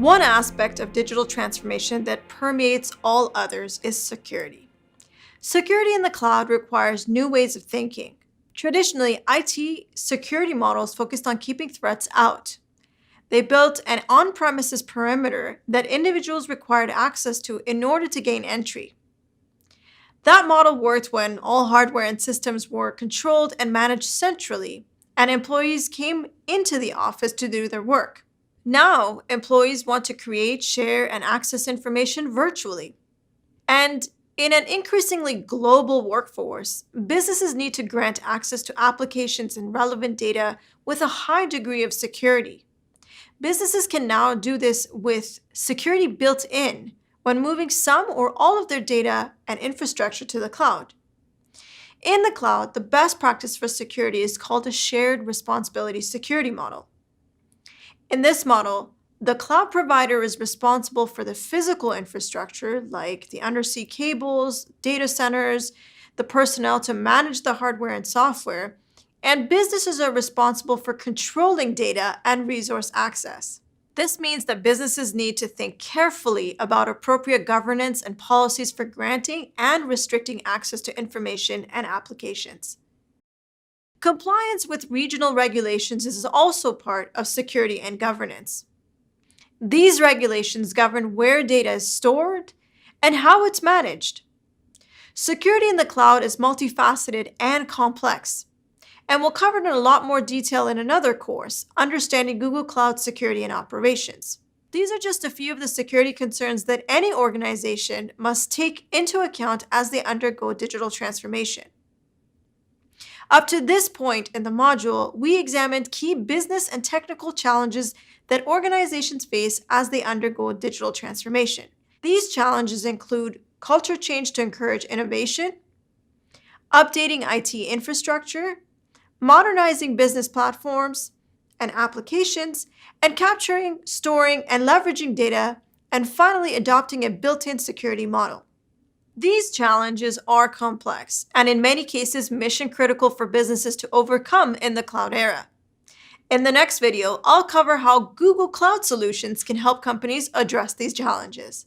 One aspect of digital transformation that permeates all others is security. Security in the cloud requires new ways of thinking. Traditionally, IT security models focused on keeping threats out. They built an on-premises perimeter that individuals required access to in order to gain entry. That model worked when all hardware and systems were controlled and managed centrally, and employees came into the office to do their work. Now, employees want to create, share, and access information virtually. And in an increasingly global workforce, businesses need to grant access to applications and relevant data with a high degree of security. Businesses can now do this with security built in when moving some or all of their data and infrastructure to the cloud. In the cloud, the best practice for security is called a shared responsibility security model. In this model, the cloud provider is responsible for the physical infrastructure like the undersea cables, data centers, the personnel to manage the hardware and software, and businesses are responsible for controlling data and resource access. This means that businesses need to think carefully about appropriate governance and policies for granting and restricting access to information and applications. Compliance with regional regulations is also part of security and governance. These regulations govern where data is stored and how it's managed. Security in the cloud is multifaceted and complex, and we'll cover it in a lot more detail in another course, Understanding Google Cloud Security and Operations. These are just a few of the security concerns that any organization must take into account as they undergo digital transformation. Up to this point in the module, we examined key business and technical challenges that organizations face as they undergo digital transformation. These challenges include culture change to encourage innovation, updating IT infrastructure, modernizing business platforms and applications, and capturing, storing, and leveraging data, and finally adopting a built-in security model. These challenges are complex and in many cases mission-critical for businesses to overcome in the cloud era. In the next video, I'll cover how Google Cloud Solutions can help companies address these challenges.